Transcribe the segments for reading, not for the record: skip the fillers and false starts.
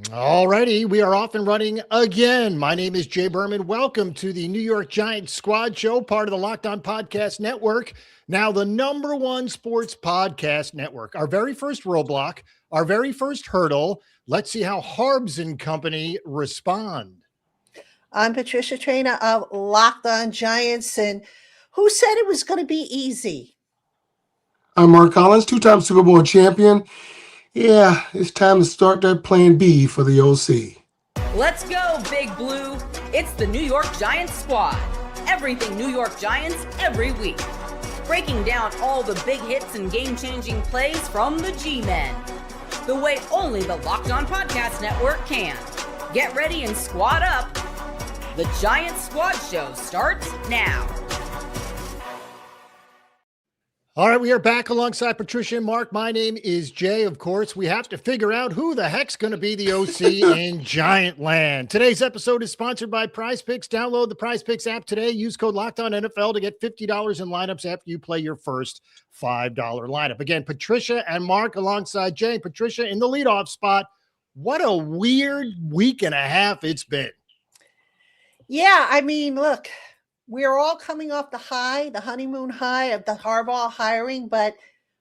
Alrighty, we are off and running again. My name is Jay Berman. Welcome to the New York Giants Squad Show, part of the Locked On Podcast Network. Now, the number one sports podcast network. Our very first roadblock, our very first hurdle. Let's see how Harbs and company respond. I'm Patricia, trainer of Locked On Giants, and who said it was going to be easy? I'm Mark Collins, two-time Super Bowl champion. Yeah, it's time to start that plan B for the OC. Let's go, Big Blue. It's the New York Giants squad. Everything New York Giants every week. Breaking down all the big hits and game-changing plays from the G-Men. The way only the Locked On Podcast Network can. Get ready and squad up. The Giants Squad Show starts now. All right, we are back alongside Patricia and Mark. My name is Jay. Of course, we have to figure out who the heck's going to be the OC in Giant Land. Today's episode is sponsored by Prize Picks. Download the Prize Picks app today. Use code LOCKEDONNFL to get $50 in lineups after you play your first $5 lineup. Again, Patricia and Mark alongside Jay. Patricia in the leadoff spot. What a weird week and a half it's been. Yeah, I mean, look. We're all coming off the honeymoon high of the Harbaugh hiring, but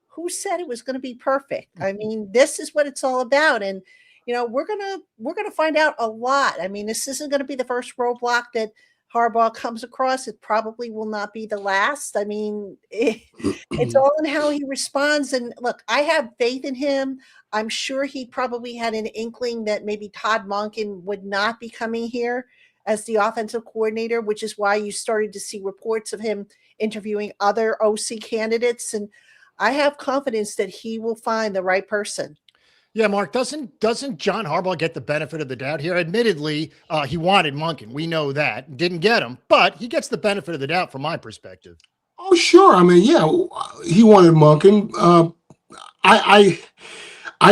who said it was going to be perfect? I mean, this is what it's all about. And, you know, we're going to find out a lot. I mean, this isn't going to be the first roadblock that Harbaugh comes across. It probably will not be the last. I mean, it's all in how he responds. And look, I have faith in him. I'm sure he probably had an inkling that maybe Todd Monken would not be coming here as the offensive coordinator, which is why you started to see reports of him interviewing other OC candidates. And I have confidence that he will find the right person. Yeah, Mark, doesn't John Harbaugh get the benefit of the doubt here? Admittedly, he wanted Monken. We know that. Didn't get him, but he gets the benefit of the doubt from my perspective. Oh, sure. I mean, yeah, he wanted Monken. I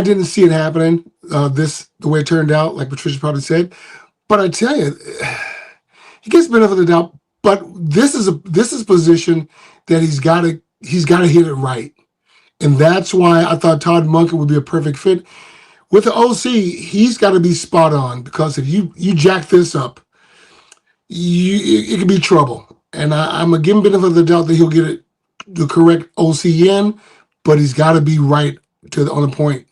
didn't see it happening the way it turned out, like Patricia probably said. But I tell you, he gets the benefit of the doubt. But this is a position that he's got to hit it right, and that's why I thought Todd Monken would be a perfect fit. With the OC, he's got to be spot on, because if you jack this up, it could be trouble. And I'm gonna give him benefit of the doubt that he'll get the correct OC in, but he's got to be right on the point.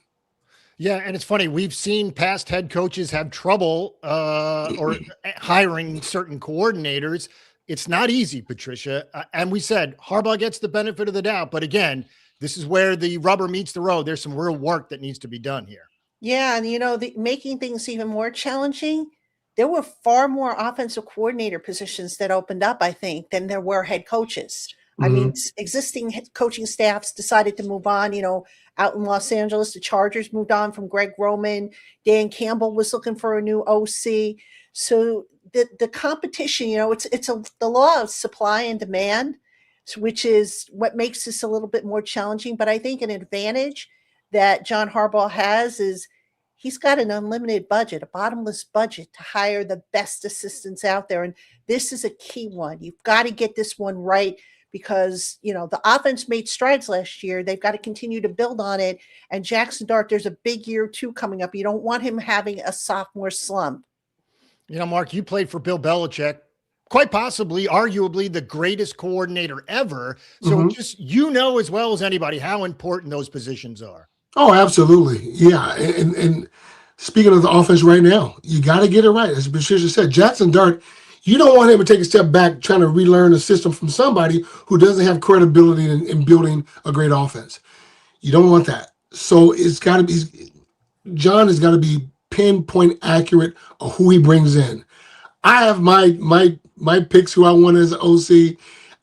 Yeah, and it's funny. We've seen past head coaches have trouble or hiring certain coordinators. It's not easy, Patricia. And we said Harbaugh gets the benefit of the doubt. But again, this is where the rubber meets the road. There's some real work that needs to be done here. Yeah, and, you know, making things even more challenging, there were far more offensive coordinator positions that opened up, I think, than there were head coaches. I mean, existing coaching staffs decided to move on. You know, out in Los Angeles, the Chargers moved on from Greg Roman. Dan Campbell was looking for a new OC. So the competition, you know, it's the law of supply and demand, which is what makes this a little bit more challenging. But I think an advantage that John Harbaugh has is he's got an unlimited budget, a bottomless budget to hire the best assistants out there. And this is a key one. You've got to get this one right, because, you know, the offense made strides last year. They've got to continue to build on it. And Jackson Dart, there's a big year two coming up. You don't want him having a sophomore slump. You know, Mark, you played for Bill Belichick, quite possibly, arguably the greatest coordinator ever. So just, you know, as well as anybody, how important those positions are. Oh, absolutely. Yeah. And speaking of the offense right now, you got to get it right. As Patricia said, Jackson Dart, you don't want him to take a step back trying to relearn the system from somebody who doesn't have credibility in building a great offense. You don't want that. So it's got to be, John has got to be pinpoint accurate of who he brings in. I have my picks who I want as an OC.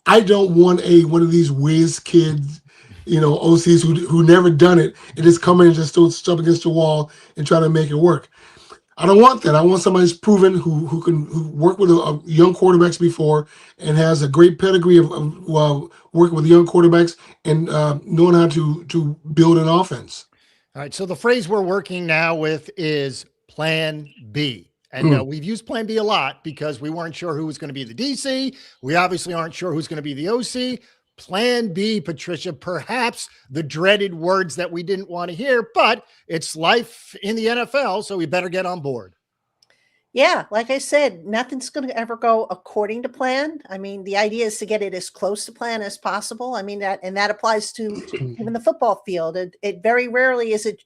I don't want one of these whiz kids, you know, OCs who never done it and just come in and just throw stuff against the wall and try to make it work. I don't want that. I want somebody who's proven, who worked with young quarterbacks before and has a great pedigree of working with young quarterbacks and knowing how to build an offense. All right. So the phrase we're working now with is Plan B. And we've used Plan B a lot because we weren't sure who was going to be the DC. We obviously aren't sure who's going to be the OC. Plan B, Patricia, perhaps the dreaded words that we didn't want to hear, but it's life in the NFL, so we better get on board. Yeah, like I said, nothing's going to ever go according to plan. I mean, the idea is to get it as close to plan as possible. I mean, that applies to even the football field. It very rarely is it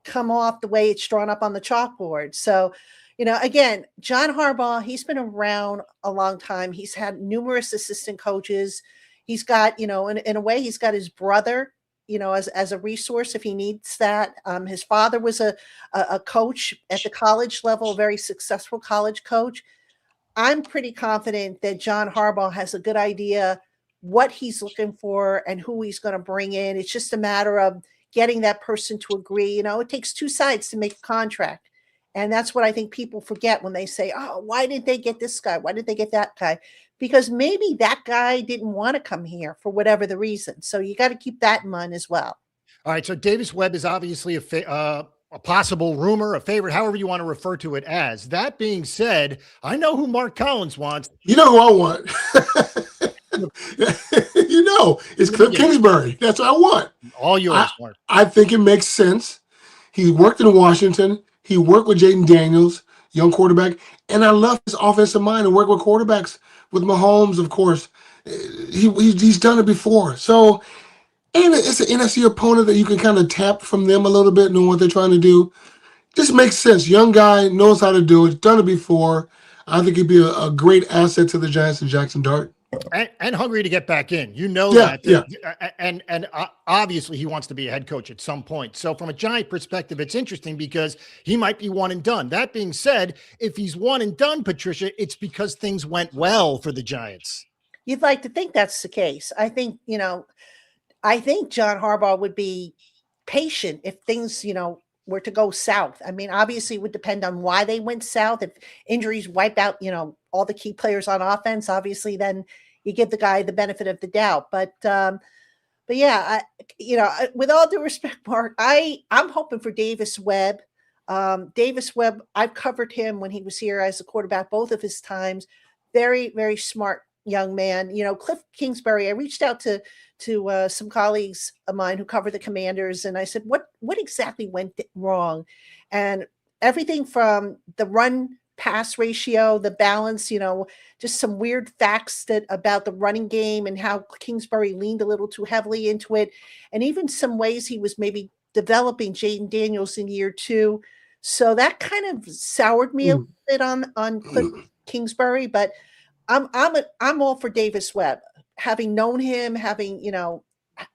come off the way it's drawn up on the chalkboard. So, again, John Harbaugh, he's been around a long time. He's had numerous assistant coaches. He's got, in a way, he's got his brother, as a resource if he needs that. His father was a coach at the college level, a very successful college coach. I'm pretty confident that John Harbaugh has a good idea what he's looking for and who he's going to bring in. It's just a matter of getting that person to agree. It takes two sides to make a contract. And that's what I think people forget when they say, oh, why did they get this guy? Why did they get that guy? Because maybe that guy didn't want to come here for whatever the reason. So you got to keep that in mind as well. All right. So Davis Webb is obviously a possible rumor, a favorite, however you want to refer to it as. That being said, I know who Mark Collins wants. You know who I want. It's Cliff Kingsbury. That's what I want. All yours, Mark. I think it makes sense. He worked in Washington. He worked with Jaden Daniels, young quarterback. And I love his offensive mind and work with quarterbacks, with Mahomes, of course. He's done it before. So, and it's an NFC opponent that you can kind of tap from them a little bit, know what they're trying to do. Just makes sense. Young guy, knows how to do it, done it before. I think he'd be a great asset to the Giants and Jackson Dart. And hungry to get back in. that. Yeah. And obviously he wants to be a head coach at some point. So from a Giant perspective, it's interesting because he might be one and done. That being said, if he's one and done, Patricia, it's because things went well for the Giants. You'd like to think that's the case. I think John Harbaugh would be patient if things, were to go south. I mean, obviously it would depend on why they went south. If injuries wipe out, all the key players on offense, obviously then you give the guy the benefit of the doubt. But yeah, with all due respect, Mark, I'm hoping for Davis Webb. Davis Webb, I've covered him when he was here as a quarterback, both of his times. Very, very smart young man. Cliff Kingsbury, I reached out to some colleagues of mine who cover the Commanders, and I said, what exactly went wrong? And everything from the run pass ratio, the balance, just some weird facts about the running game and how Kingsbury leaned a little too heavily into it. And even some ways he was maybe developing Jaden Daniels in year 2. So that kind of soured me a little bit on Cliff Kingsbury, but I'm all for Davis Webb. Having known him, having,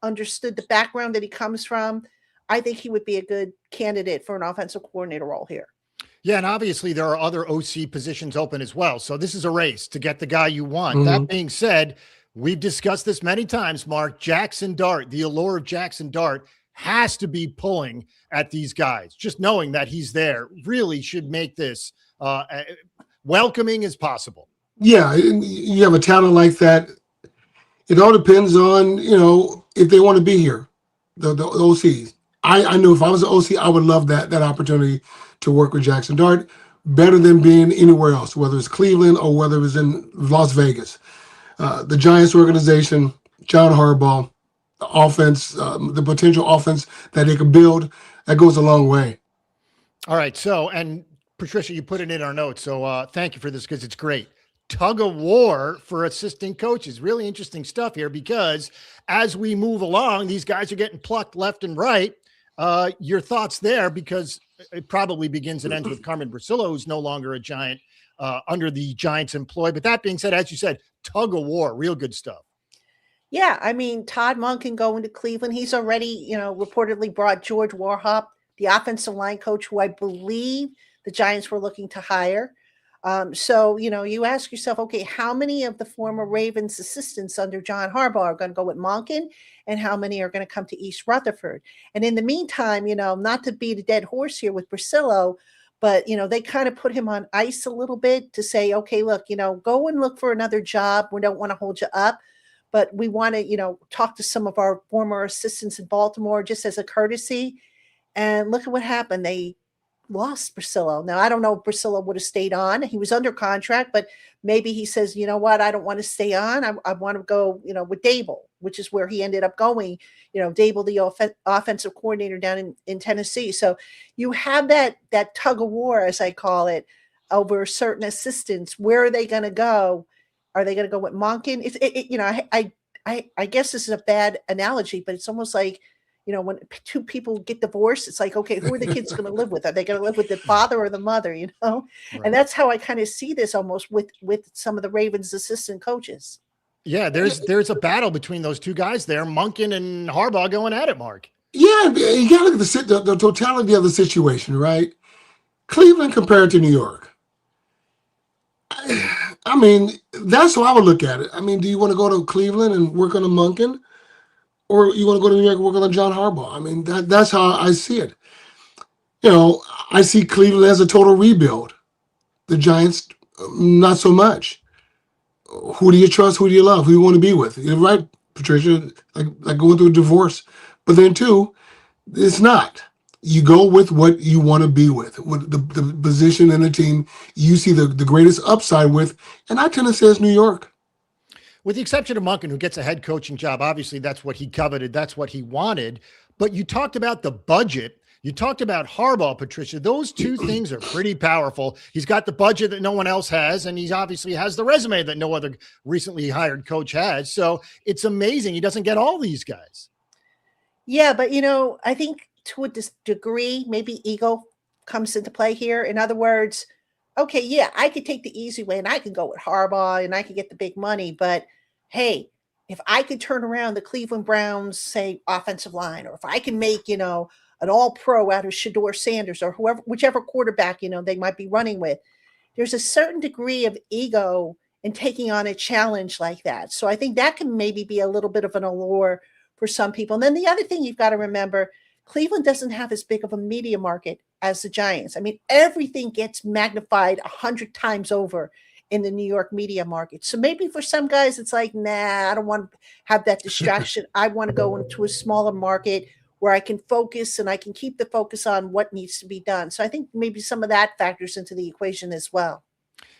understood the background that he comes from, I think he would be a good candidate for an offensive coordinator role here. Yeah, and obviously there are other OC positions open as well. So this is a race to get the guy you want. That being said, we've discussed this many times, Mark. Jackson Dart, the allure of Jackson Dart has to be pulling at these guys. Just knowing that he's there really should make this welcoming as possible. Yeah, you have a talent like that. It all depends on, if they want to be here, the OCs. I know if I was an OC, I would love that opportunity to work with Jackson Dart better than being anywhere else, whether it's Cleveland or whether it's in Las Vegas. The Giants organization, John Harbaugh, the offense, the potential offense that they could build, that goes a long way. All right. So, and Patricia, you put it in our notes. So thank you for this because it's great. Tug of war for assistant coaches. Really interesting stuff here because as we move along, these guys are getting plucked left and right. Your thoughts there, because it probably begins and ends with Carmen Bracillo, who's no longer a Giant under the Giants' employ. But that being said, as you said, tug of war, real good stuff. Yeah, I mean, Todd Monken going to Cleveland. He's already, reportedly brought George Warhop, the offensive line coach, who I believe the Giants were looking to hire. So, you ask yourself, okay, how many of the former Ravens assistants under John Harbaugh are going to go with Monken and how many are going to come to East Rutherford? And in the meantime, not to beat a dead horse here with Bracillo, but, they kind of put him on ice a little bit to say, okay, look, go and look for another job. We don't want to hold you up, but we want to, talk to some of our former assistants in Baltimore just as a courtesy. And look at what happened. They lost Brasillo. Now, I don't know if Brasillo would have stayed on. He was under contract, but maybe he says, you know what, I don't want to stay on. I want to go, with Dable, which is where he ended up going, Dable, the offensive coordinator down in Tennessee. So you have that tug of war, as I call it, over certain assistants. Where are they going to go? Are they going to go with Monken? I guess this is a bad analogy, but it's almost like, when two people get divorced, it's like, okay, who are the kids going to live with? Are they going to live with the father or the mother, Right. And that's how I kind of see this almost with some of the Ravens assistant coaches. Yeah, there's a battle between those two guys there, Monken and Harbaugh going at it, Mark. Yeah, you got to look at the totality of the situation, right? Cleveland compared to New York. I mean, that's how I would look at it. I mean, do you want to go to Cleveland and work on a Monken? Or you want to go to New York and work on John Harbaugh? I mean, that's how I see it. I see Cleveland as a total rebuild. The Giants, not so much. Who do you trust? Who do you love? Who do you want to be with? You're right, Patricia, like going through a divorce. But then, too, it's not. You go with what you want to be with the position and the team you see the greatest upside with. And I tend to say it's New York. With the exception of Monken, who gets a head coaching job, obviously that's what he coveted. That's what he wanted. But you talked about the budget. You talked about Harbaugh, Patricia. Those two things are pretty powerful. He's got the budget that no one else has, and he's obviously has the resume that no other recently hired coach has. So it's amazing. He doesn't get all these guys. Yeah, but, I think to a degree, maybe ego comes into play here. In other words, okay, yeah, I could take the easy way and I could go with Harbaugh and I could get the big money. But hey, if I could turn around the Cleveland Browns, say, offensive line, or if I can make, an all-pro out of Shedeur Sanders or whichever quarterback, they might be running with, there's a certain degree of ego in taking on a challenge like that. So I think that can maybe be a little bit of an allure for some people. And then the other thing you've got to remember, Cleveland doesn't have as big of a media market as the Giants. I mean, everything gets magnified 100 times over in the New York media market. So maybe for some guys, it's like, nah, I don't want to have that distraction. I want to go into a smaller market where I can focus and I can keep the focus on what needs to be done. So I think maybe some of that factors into the equation as well.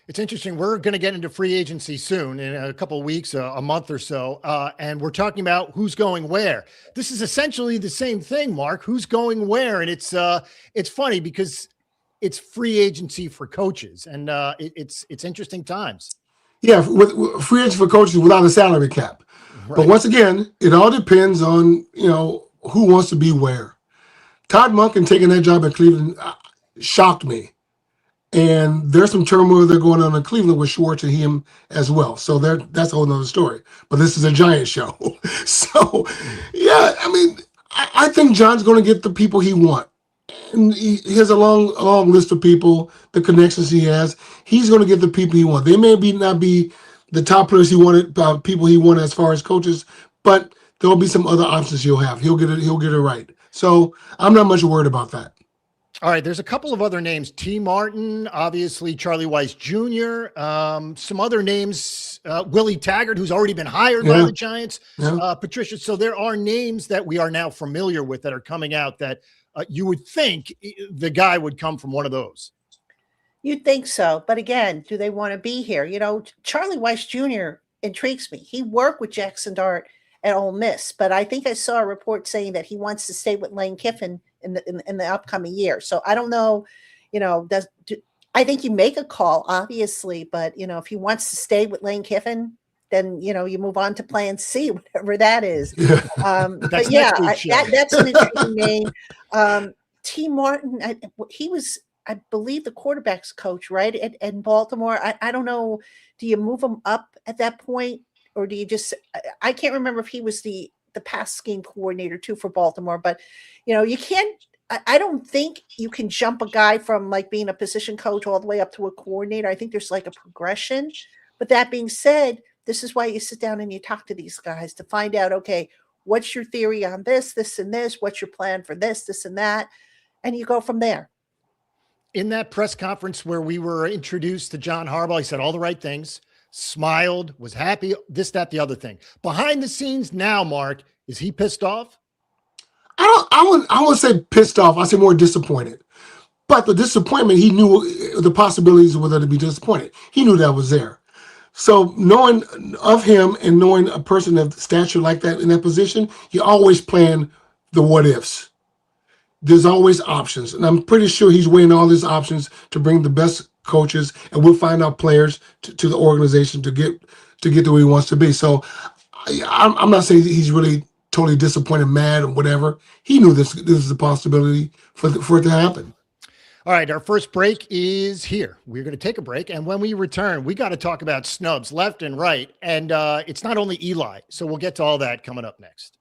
It's interesting. We're going to get into free agency soon in a couple of weeks, a month or so. And we're talking about who's going where. This is essentially the same thing, Mark, who's going where. And it's funny because it's free agency for coaches and it's interesting times. Yeah. With free agency for coaches without a salary cap. Right. But once again, it all depends on, who wants to be where. Todd Monken taking that job at Cleveland shocked me. And there's some turmoil that going on in Cleveland with Schwartz and him as well. So that's a whole nother story. But this is a Giant show. So, yeah, I mean, I think John's going to get the people he wants. And he has a long list of people, the connections he has. He's going to get the people he wants. They may not be the top players he wanted, people he wanted as far as coaches, but there'll be some other options he'll have. He'll get it right. So I'm not much worried about that. All right, there's a couple of other names. T. Martin, obviously Charlie Weiss Jr., some other names, Willie Taggart, who's already been hired by the Giants, Patricia. So there are names that we are now familiar with that are coming out that you would think the guy would come from one of those. You'd think so. But again, do they want to be here? Charlie Weiss Jr. intrigues me. He worked with Jackson Dart at Ole Miss, but I think I saw a report saying that he wants to stay with Lane Kiffin in the upcoming year. So I don't know, I think you make a call, obviously, but if he wants to stay with Lane Kiffin, then you move on to plan C, whatever that is. But yeah, that's an interesting name. T. Martin, he was, I believe, the quarterback's coach, right, in Baltimore. I don't know. Do you move him up at that point, or do you just? I can't remember if he was the pass scheme coordinator too for Baltimore, but you can't. I don't think you can jump a guy from like being a position coach all the way up to a coordinator. I think there's like a progression. But that being said, this is why you sit down and you talk to these guys to find out, okay, what's your theory on this, and this? What's your plan for this, and that? And you go from there. In that press conference where we were introduced to John Harbaugh, he said all the right things, smiled, was happy, this, that, the other thing. Behind the scenes now, Mark, is he pissed off? I wouldn't say pissed off. I say more disappointed. But the disappointment, he knew the possibilities of whether to be disappointed. He knew that was there. So knowing of him and knowing a person of stature like that in that position, you always plan the what ifs. There's always options. And I'm pretty sure he's weighing all his options to bring the best coaches, and we'll find out players to the organization to get to where he wants to be. So I'm not saying he's really totally disappointed, mad, or whatever. He knew this is a possibility for it to happen. All right, our first break is here. We're going to take a break, and when we return, we got to talk about snubs left and right, and it's not only Eli, so we'll get to all that coming up next.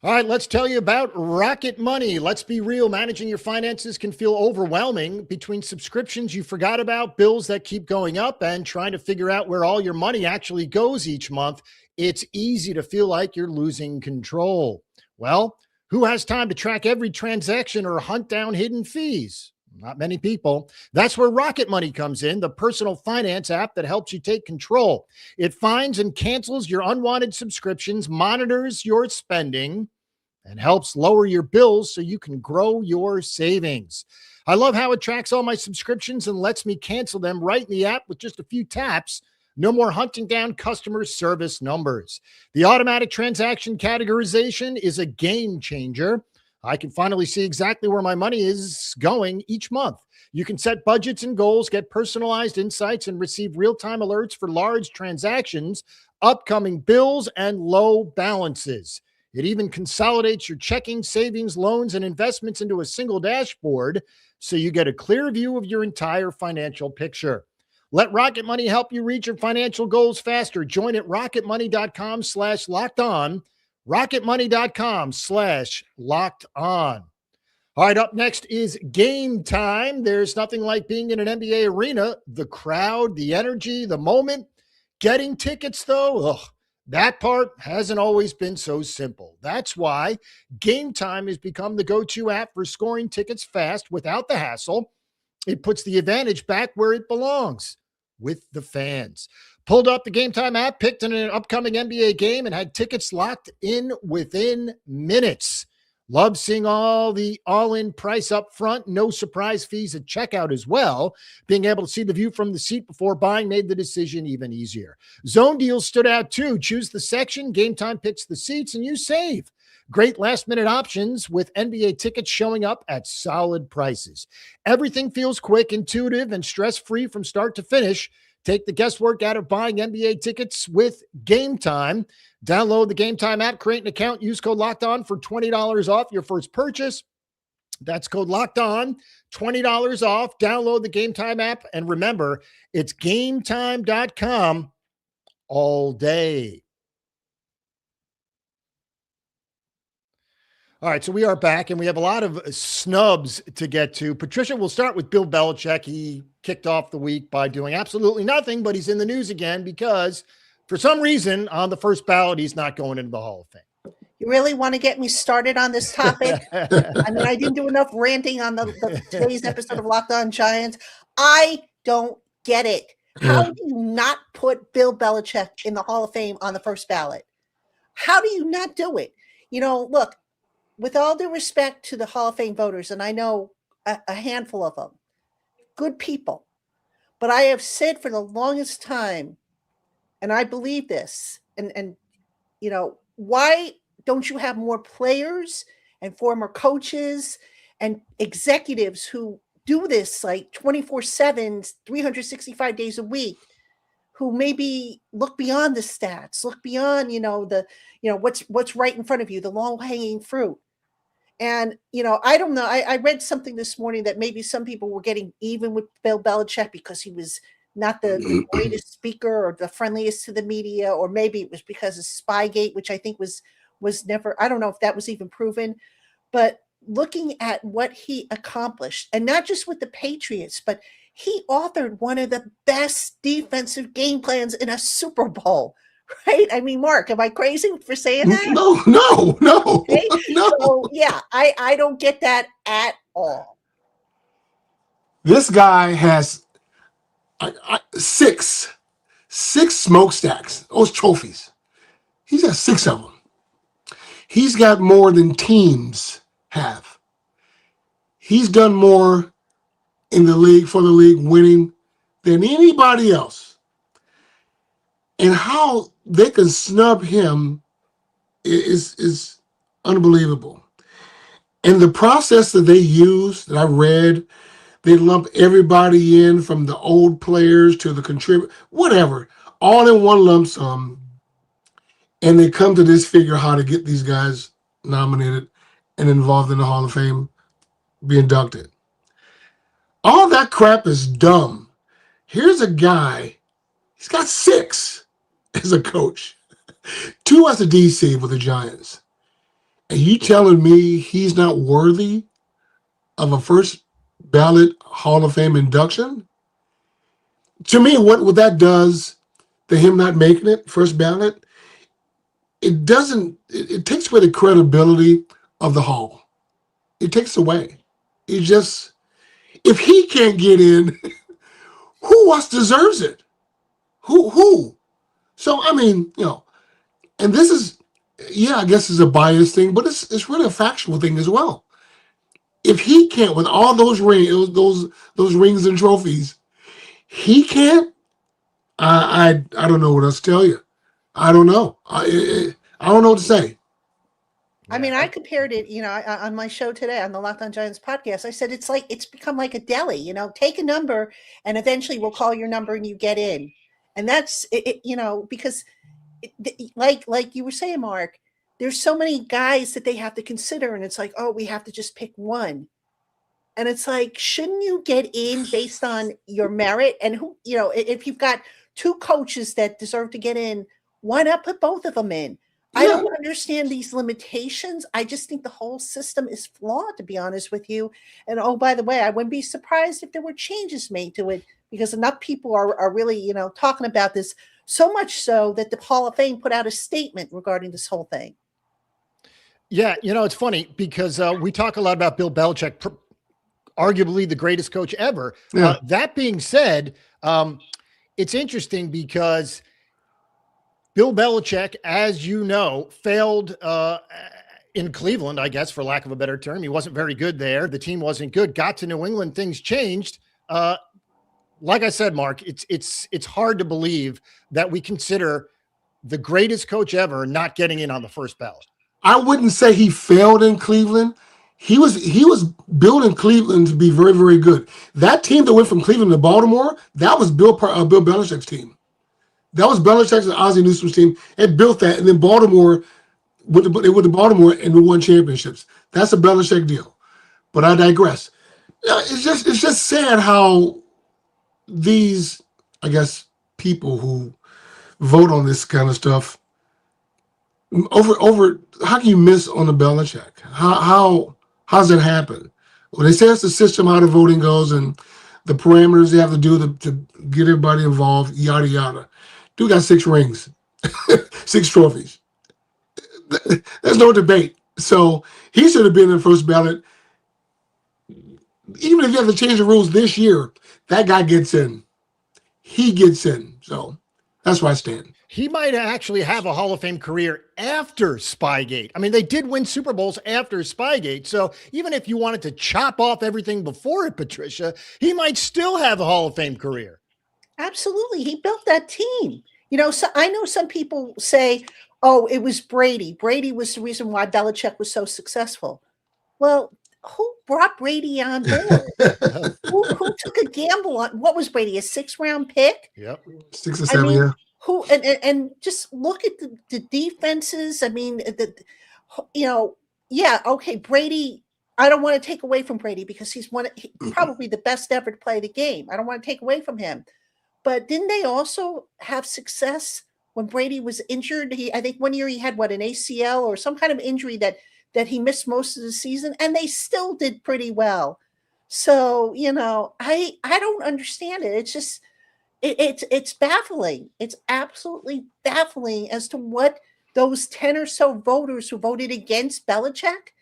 All right, let's tell you about Rocket Money. Let's be real. Managing your finances can feel overwhelming between subscriptions you forgot about, bills that keep going up, and trying to figure out where all your money actually goes each month. It's easy to feel like you're losing control. Well, who has time to track every transaction or hunt down hidden fees? Not many people. That's where Rocket Money comes in, the personal finance app that helps you take control. It finds and cancels your unwanted subscriptions, monitors your spending, and helps lower your bills so you can grow your savings. I love how it tracks all my subscriptions and lets me cancel them right in the app with just a few taps. No more hunting down customer service numbers. The automatic transaction categorization is a game changer. I can finally see exactly where my money is going each month. You can set budgets and goals, get personalized insights, and receive real-time alerts for large transactions, upcoming bills, and low balances. It even consolidates your checking, savings, loans, and investments into a single dashboard so you get a clear view of your entire financial picture. Let Rocket Money help you reach your financial goals faster. Join at rocketmoney.com/locked-on. rocketmoney.com/locked-on. All right, up next is Game Time. There's nothing like being in an NBA arena. The crowd, the energy, the moment. Getting tickets, though, that part hasn't always been so simple. That's why Game Time has become the go-to app for scoring tickets fast without the hassle. It puts the advantage back where it belongs, with the fans. Pulled up the Game Time app, picked an upcoming NBA game, and had tickets locked in within minutes. Love seeing all the all-in price up front, no surprise fees at checkout as well. Being able to see the view from the seat before buying made the decision even easier. Zone deals stood out too. Choose the section, Game Time picks the seats, and you save. Great last-minute options with NBA tickets showing up at solid prices. Everything feels quick, intuitive, and stress-free from start to finish. Take the guesswork out of buying NBA tickets with Game Time. Download the Game Time app, create an account, use code LOCKEDON for $20 off your first purchase. That's code LOCKEDON, $20 off. Download the Game Time app, and remember, it's GameTime.com all day. All right, so we are back, and we have a lot of snubs to get to. Patricia, we'll start with Bill Belichick. He kicked off the week by doing absolutely nothing, but he's in the news again because for some reason on the first ballot, he's not going into the Hall of Fame. You really want to get me started on this topic? I mean, I didn't do enough ranting on today's episode of Locked On Giants. I don't get it. How do you not put Bill Belichick in the Hall of Fame on the first ballot? How do you not do it? You know, look, with all due respect to the Hall of Fame voters, and I know a handful of them, good people, but I have said for the longest time, and I believe this, and you know, why don't you have more players and former coaches and executives who do this like 24/7, 365 days a week, who maybe look beyond the stats, look beyond, what's right in front of you, the low hanging fruit. And, I don't know. I read something this morning that maybe some people were getting even with Bill Belichick because he was not the greatest speaker or the friendliest to the media, or maybe it was because of Spygate, which I think was never, I don't know if that was even proven, but looking at what he accomplished, and not just with the Patriots, but he authored one of the best defensive game plans in a Super Bowl. Right? I mean, Mark, am I crazy for saying that? No. Okay? No. So, yeah, I don't get that at all. This guy has six smokestacks, those trophies. He's got six of them. He's got more than teams have. He's done more in the league, for the league, winning than anybody else. And how they can snub him is unbelievable. And the process that they use, that I read, they lump everybody in from the old players to the contributors, whatever, all in one lump sum. And they come to this figure how to get these guys nominated and involved in the Hall of Fame, be inducted. All that crap is dumb. Here's a guy, he's got 6 as a coach, 2 as a DC with the Giants. And you telling me he's not worthy of a first ballot Hall of Fame induction? To me, what that does to him not making it first ballot, it takes away the credibility of the Hall. It takes away. It just, if he can't get in, who else deserves it? Who? So, I mean, and this is, I guess it's a bias thing, but it's really a factual thing as well. If he can't, with all those rings and trophies, he can't, I don't know what else to tell you. I don't know. I don't know what to say. I mean, I compared it, on my show today on the Locked On Giants podcast. I said it's become like a deli. Take a number, and eventually we'll call your number and you get in. And that's it. Because like you were saying, Mark, there's so many guys that they have to consider, and it's like, oh, we have to just pick one. And it's like, shouldn't you get in based on your merit? And who, if you've got 2 coaches that deserve to get in, why not put both of them in? Yeah. I don't understand these limitations. I just think the whole system is flawed, to be honest with you. And oh, by the way, I wouldn't be surprised if there were changes made to it, because enough people are really, talking about this, so much so that the Hall of Fame put out a statement regarding this whole thing. Yeah, it's funny because we talk a lot about Bill Belichick, arguably the greatest coach ever. Yeah. That being said, it's interesting because Bill Belichick, as you know, failed in Cleveland, I guess, for lack of a better term. He wasn't very good there. The team wasn't good. Got to New England, things changed. Like I said, Mark, it's hard to believe that we consider the greatest coach ever not getting in on the first ballot. I wouldn't say he failed in Cleveland. He was built in Cleveland to be very, very good. That team that went from Cleveland to Baltimore, that was Bill Belichick's team. That was Belichick's and Ozzie Newsome's team. It built that, and then Baltimore went to Baltimore and won championships. That's a Belichick deal. But I digress. It's just sad how these, I guess, people who vote on this kind of stuff over how can you miss on the Belichick? How's that happen? Well, they say it's the system, how the voting goes, and the parameters they have to do to get everybody involved, yada yada. Dude got 6 rings, 6 trophies. There's no debate. So he should have been in the first ballot. Even if you have to change the rules this year, that guy gets in. He gets in. So that's where I stand. He might actually have a Hall of Fame career after Spygate. I mean, they did win Super Bowls after Spygate. So even if you wanted to chop off everything before it, Patricia, he might still have a Hall of Fame career. Absolutely. He built that team. So I know some people say, oh, it was Brady. Brady was the reason why Belichick was so successful. Well, who brought Brady on board? who took a gamble on, what was Brady, a 6th-round pick? Yep. 6 or 7, yeah. Who and just look at the defenses. I mean, okay, Brady. I don't want to take away from Brady because he's probably the best ever to play the game. I don't want to take away from him. But didn't they also have success when Brady was injured? I think one year he had an ACL or some kind of injury that he missed most of the season, and they still did pretty well. So, I don't understand it. It's just it's baffling. It's absolutely baffling as to what those 10 or so voters who voted against Belichick.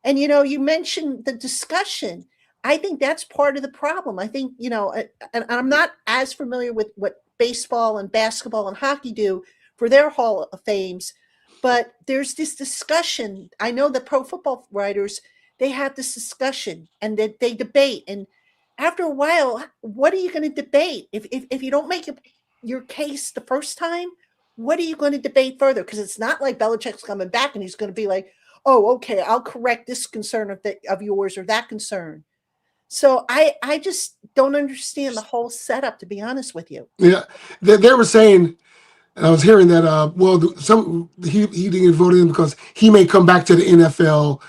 And, you mentioned the discussion. I think that's part of the problem. I think, and I'm not as familiar with what baseball and basketball and hockey do for their Hall of Fames, But there's this discussion. I know the pro football writers, they have this discussion and that they debate. And after a while, what are you going to debate? If you don't make your case the first time, what are you going to debate further? Because it's not like Belichick's coming back and he's going to be like, oh, okay, I'll correct this concern of yours or that concern. So I just don't understand the whole setup, to be honest with you. Yeah, they were saying, and I was hearing that, he didn't get voted in because he may come back to the NFL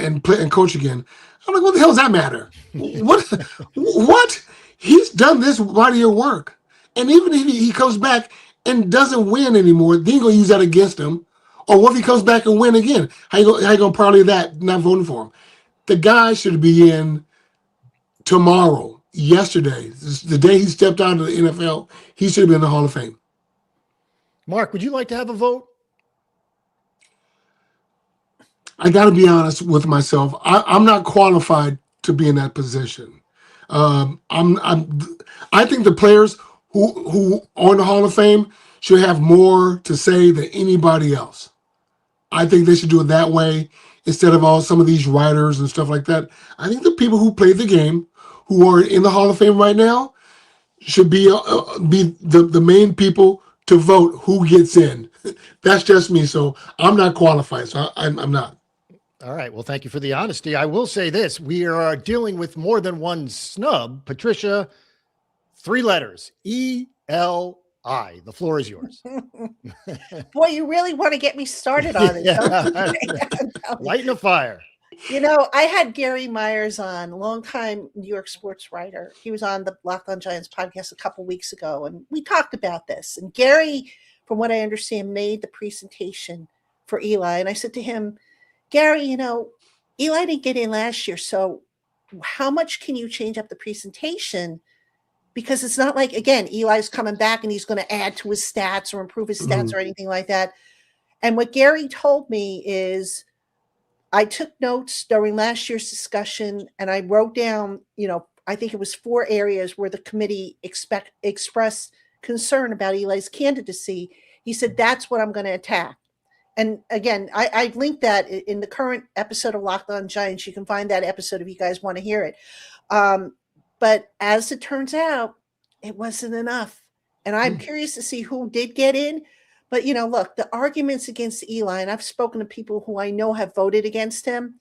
and play and coach again. I'm like, what the hell does that matter? What? He's done this body of work. And even if he comes back and doesn't win anymore, then you're going to use that against him. Or what if he comes back and win again? How you going to parlay that, not voting for him? The guy should be in tomorrow, yesterday, the day he stepped out of the NFL, he should have been in the Hall of Fame. Mark, would you like to have a vote? I got to be honest with myself. I'm not qualified to be in that position. I think the players who are in the Hall of Fame should have more to say than anybody else. I think they should do it that way instead of some of these writers and stuff like that. I think the people who played the game, who are in the Hall of Fame right now, should be the main people to vote who gets in. That's just me. So I'm not qualified. So I'm not. All right. Well, thank you for the honesty. I will say this. We are dealing with more than one snub. Patricia, 3 letters, E-L-I. The floor is yours. Boy, you really want to get me started on it. Yeah. Lighting a fire. You know, I had Gary Myers on, longtime New York sports writer. He was on the Locked On Giants podcast a couple weeks ago, and we talked about this. And Gary, from what I understand, made the presentation for Eli. And I said to him, Gary, you know, Eli didn't get in last year, so how much can you change up the presentation? Because it's not like, again, Eli's coming back and he's going to add to his stats or improve his stats or anything like that. And what Gary told me is, I took notes during last year's discussion and I wrote down, you know, I think it was 4 areas where the committee expressed concern about Eli's candidacy. He said, that's what I'm going to attack. And again, I linked that in the current episode of Locked On Giants. You can find that episode if you guys want to hear it. But as it turns out, it wasn't enough. And I'm curious to see who did get in. But, you know, look, the arguments against Eli, and I've spoken to people who I know have voted against him.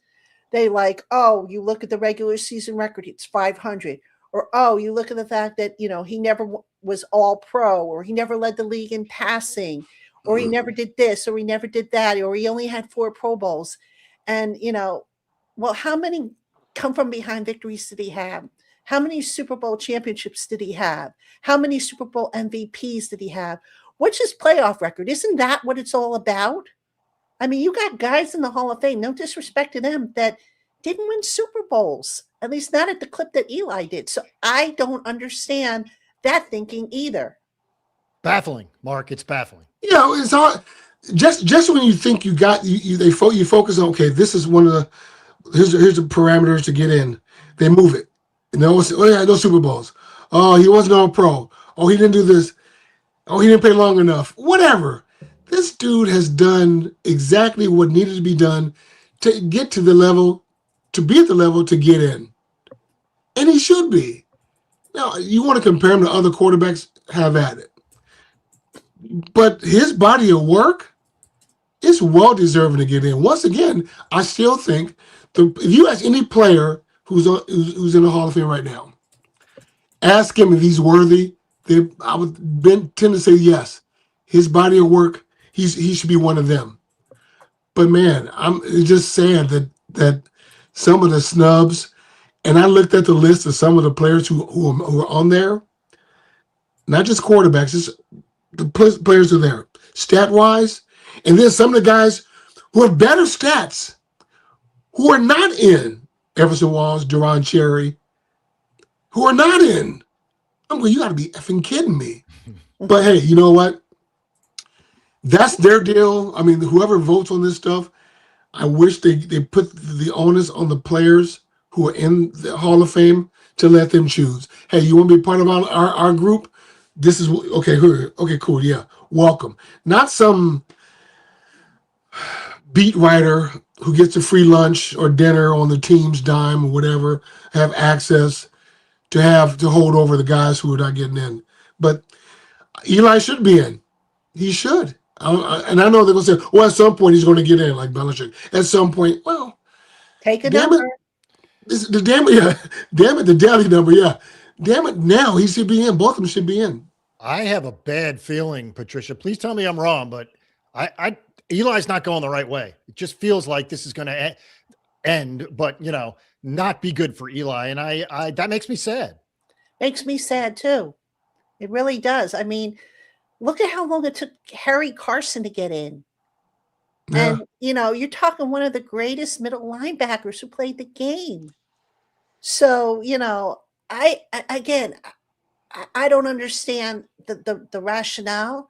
They like, oh, you look at the regular season record, it's 500. Or, oh, you look at the fact that, you know, he never was all pro, or he never led the league in passing, or he never did this, or he never did that, or he only had 4 Pro Bowls. And, you know, well, how many come from behind victories did he have? How many Super Bowl championships did he have? How many Super Bowl MVPs did he have? What's his playoff record? Isn't that what it's all about? I mean, you got guys in the Hall of Fame, no disrespect to them, that didn't win Super Bowls, at least not at the clip that Eli did. So I don't understand that thinking either. Baffling, Mark. It's baffling. You know, it's all just when you think you got you focus on, okay, this is one of the here's the parameters to get in. They move it. And they always say, oh yeah, no Super Bowls. Oh, he wasn't all pro. Oh, he didn't do this. Oh, he didn't play long enough. Whatever. This dude has done exactly what needed to be done to get to the level, to be at the level to get in. And he should be. Now, you want to compare him to other quarterbacks, have at it. But his body of work is well deserving to get in. Once again, I still think if you ask any player who's in the Hall of Fame right now, ask him if he's worthy, I would tend to say yes. His body of work, he should be one of them. But man, I'm just saying that some of the snubs, and I looked at the list of some of the players who are on there, not just quarterbacks, just the players who are there, stat-wise, and then some of the guys who have better stats, who are not in, Everson Walls, Duron Cherry, who are not in. I'm going, you got to be effing kidding me. But hey, you know what? That's their deal. I mean, whoever votes on this stuff, I wish they put the onus on the players who are in the Hall of Fame to let them choose. Hey, you want to be part of our group? This is okay. Okay, cool. Yeah, welcome. Not some beat writer who gets a free lunch or dinner on the team's dime or whatever have access to hold over the guys who are not getting in. But Eli should be in. He should. And I know they're going to say, well, at some point he's going to get in, like Belichick. At some point, well, Take a damn number. Damn it, the daily number, yeah. Damn it, now he should be in. Both of them should be in. I have a bad feeling, Patricia. Please tell me I'm wrong, but Eli's not going the right way. It just feels like this is going to end, but not be good for Eli, and I that makes me sad. Makes me sad too. It really does. I mean, look at how long it took Harry Carson to get in. Yeah. And, you're talking one of the greatest middle linebackers who played the game. So, I don't understand the rationale,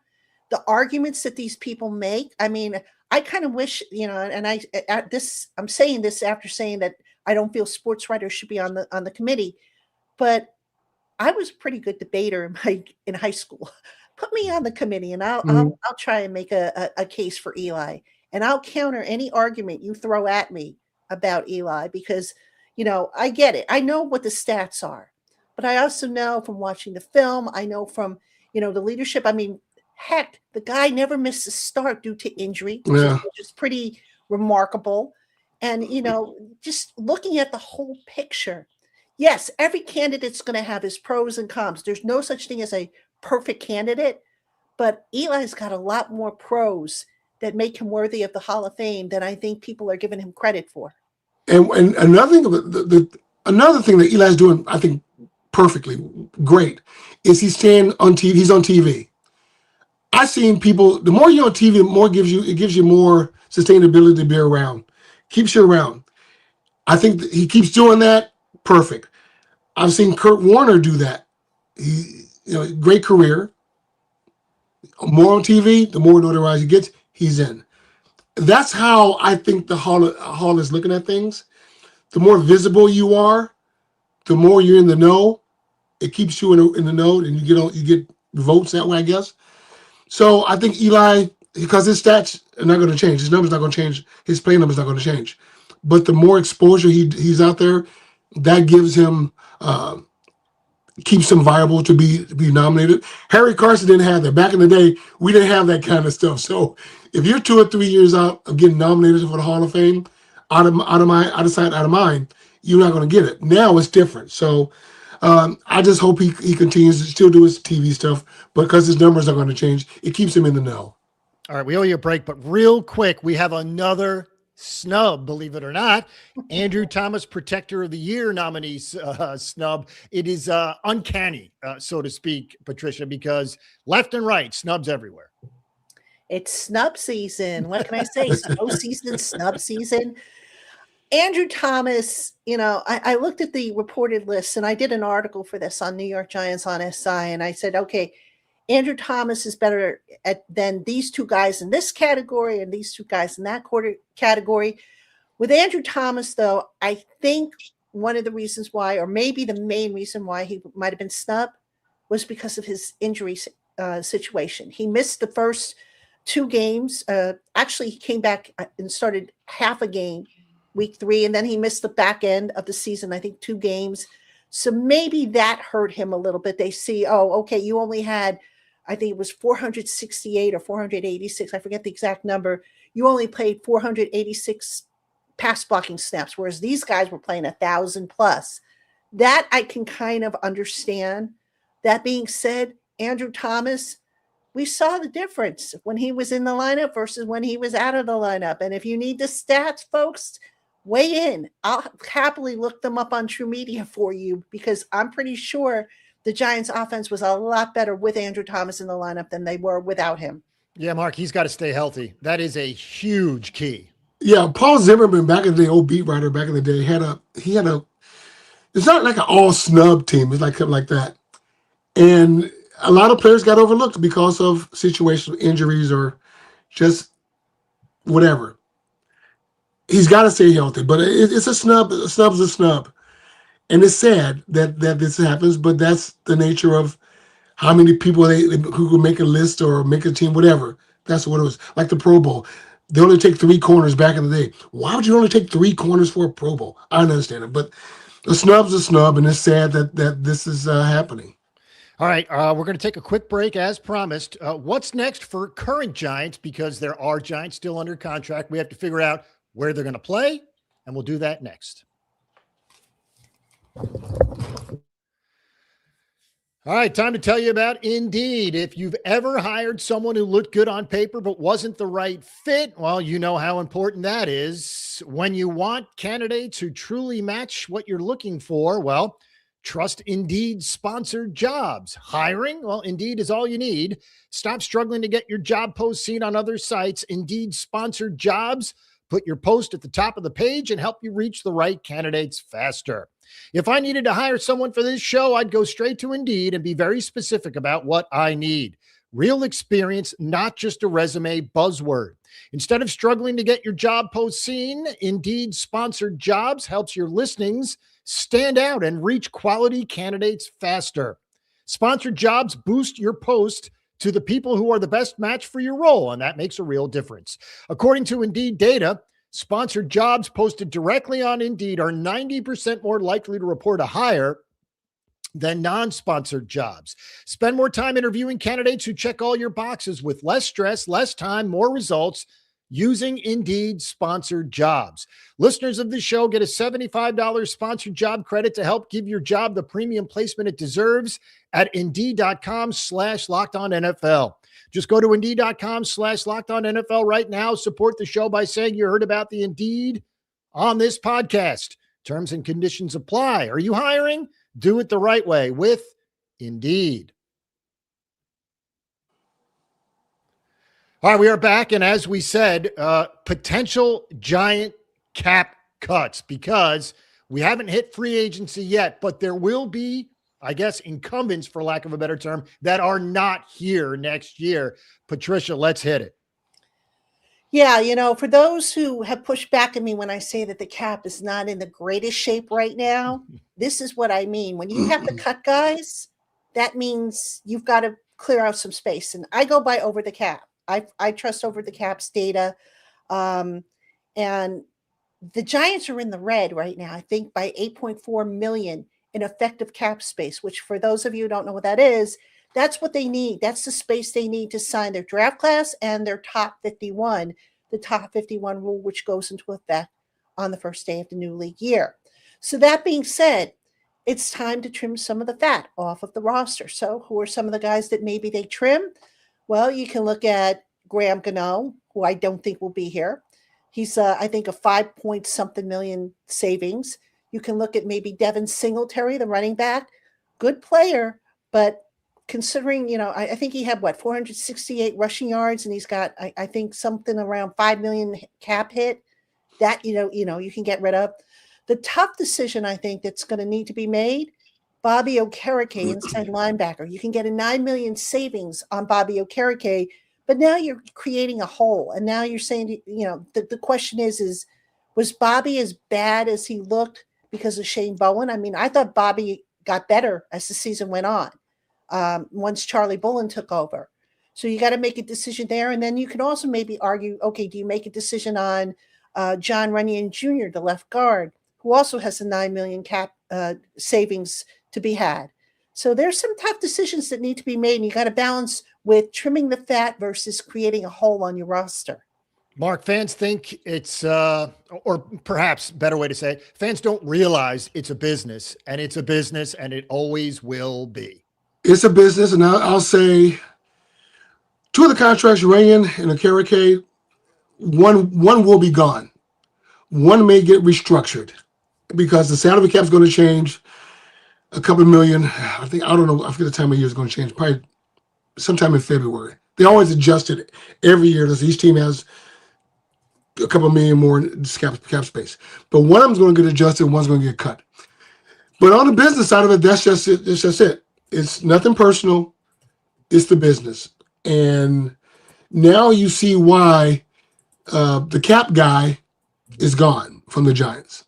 the arguments that these people make. I mean, I kind of wish, and I'm saying this after saying that I don't feel sports writers should be on the committee, but I was a pretty good debater in high school. Put me on the committee and I'll try and make a case for Eli. And I'll counter any argument you throw at me about Eli because, I get it. I know what the stats are, but I also know from watching the film, I know from, the leadership. I mean, heck, the guy never missed a start due to injury, which is pretty remarkable. And, just looking at the whole picture, yes, every candidate's going to have his pros and cons. There's no such thing as a perfect candidate, but Eli's got a lot more pros that make him worthy of the Hall of Fame than I think people are giving him credit for. And another thing, another thing that Eli's doing, I think, perfectly great, is he's staying on TV. He's on TV. I've seen people. The more you're on TV, the more it gives you more sustainability to be around, keeps you around. I think he keeps doing that. Perfect. I've seen Kurt Warner do that. He, great career. More on TV, the more notoriety he gets, he's in. That's how I think the Hall is looking at things. The more visible you are, the more you're in the know. It keeps you in the know, and you get votes that way, I guess. So I think Eli, because his stats are not going to change, his numbers not going to change, his play numbers not going to change. But the more exposure he's out there, that gives him keeps him viable to be nominated. Harry Carson didn't have that. Back in the day, we didn't have that kind of stuff. So if you're 2 or 3 years out of getting nominated for the Hall of Fame, out of sight, out of mind, you're not going to get it. Now it's different. So I just hope he continues to still do his TV stuff, but because his numbers are going to change, it keeps him in the know. All right, we owe you a break, but real quick, we have another snub, believe it or not. Andrew Thomas Protector of the Year nominee snub. It is uncanny, so to speak, Patricia, because left and right, snubs everywhere. It's snub season. What can I say? Snow season, snub season. Andrew Thomas, I looked at the reported list, and I did an article for this on New York Giants on SI, and I said, okay, Andrew Thomas is better than these two guys in this category and these two guys in that category. With Andrew Thomas, though, I think one of the reasons why, or maybe the main reason why he might have been snubbed, was because of his injury situation. He missed the first 2 games. Actually, he came back and started half a game, week 3, and then he missed the back end of the season, I think 2 games. So maybe that hurt him a little bit. They see, oh, okay, you only had, I think it was 468 or 486. I forget the exact number. You only played 486 pass blocking snaps, whereas these guys were playing 1,000 plus. That I can kind of understand. That being said, Andrew Thomas, we saw the difference when he was in the lineup versus when he was out of the lineup. And if you need the stats, folks, weigh in. I'll happily look them up on True Media for you because I'm pretty sure the Giants offense was a lot better with Andrew Thomas in the lineup than they were without him. Yeah, Mark, he's got to stay healthy. That is a huge key. Yeah, Paul Zimmerman back in the day, old beat writer back in the day, he had a it's not like an all snub team. It's like that. And a lot of players got overlooked because of situational injuries or just whatever. He's got to stay healthy, but it's a snub. A snub's a snub. And it's sad that this happens, but that's the nature of how many people who could make a list or make a team, whatever. That's what it was. Like the Pro Bowl. They only take 3 corners back in the day. Why would you only take 3 corners for a Pro Bowl? I don't understand it, but a snub's a snub, and it's sad that this is happening. All right, we're going to take a quick break as promised. What's next for current Giants? Because there are Giants still under contract. We have to figure out where they're going to play, and we'll do that next. All right, time to tell you about Indeed. If you've ever hired someone who looked good on paper but wasn't the right fit, well, you know how important that is. When you want candidates who truly match what you're looking for, well, trust Indeed sponsored jobs. Hiring? Well, Indeed is all you need. Stop struggling to get your job post seen on other sites. Indeed sponsored jobs put your post at the top of the page and help you reach the right candidates faster. If I needed to hire someone for this show, I'd go straight to Indeed and be very specific about what I need. Real experience, not just a resume buzzword. Instead of struggling to get your job post seen, Indeed sponsored jobs helps your listings stand out and reach quality candidates faster. Sponsored jobs boost your post to the people who are the best match for your role, and that makes a real difference. According to Indeed data, sponsored jobs posted directly on Indeed are 90% more likely to report a hire than non-sponsored jobs. Spend more time interviewing candidates who check all your boxes with less stress, less time, more results using Indeed sponsored jobs. Listeners of the show get a $75 sponsored job credit to help give your job the premium placement it deserves at Indeed.com/LockedOnNFL. Just go to Indeed.com/LockedOnNFL right now. Support the show by saying you heard about the Indeed on this podcast. Terms and conditions apply. Are you hiring? Do it the right way with Indeed. All right, we are back. And as we said, potential Giant cap cuts, because we haven't hit free agency yet, but there will be, I guess, incumbents, for lack of a better term, that are not here next year. Patricia, let's hit it. Yeah, for those who have pushed back at me when I say that the cap is not in the greatest shape right now, this is what I mean. When you have to cut guys, that means you've got to clear out some space. And I go by over the cap. I trust over the cap's data. And the Giants are in the red right now, I think by 8.4 million in effective cap space, which for those of you who don't know what that is, that's what they need. That's the space they need to sign their draft class and their top 51, the top 51 rule, which goes into effect on the first day of the new league year. So that being said, it's time to trim some of the fat off of the roster. So who are some of the guys that maybe they trim? Well, you can look at Graham Gano, who I don't think will be here. He's, I think, a 5-point-something million savings. You can look at maybe Devin Singletary, the running back. Good player, but considering, I think he had, 468 rushing yards, and he's got, I think, something around 5 million cap hit that, you can get rid of. The tough decision, I think, that's going to need to be made, Bobby Okereke, inside linebacker. You can get a 9 million savings on Bobby Okereke, but now you're creating a hole. And now you're saying, the question is was Bobby as bad as he looked because of Shane Bowen? I mean, I thought Bobby got better as the season went on, once Charlie Bullen took over. So you got to make a decision there. And then you can also maybe argue, okay, do you make a decision on John Runyon Jr., the left guard, who also has a 9 million cap savings to be had? So there's some tough decisions that need to be made, and you got to balance with trimming the fat versus creating a hole on your roster. Mark, fans think it's, or perhaps better way to say it, fans don't realize it's a business, and it's a business, and it always will be. It's a business, and I'll say 2 of the contracts, Runyon and Okereke, one will be gone. One may get restructured because the salary cap is going to change a couple of million. I don't know. I forget the time of year it's going to change. Probably sometime in February. They always adjust it every year because each team has a couple of million more in cap space. But one of them's going to get adjusted, one's going to get cut. But on the business side of it, that's just it. It's just it. It's nothing personal. It's the business. And now you see why the cap guy is gone from the Giants.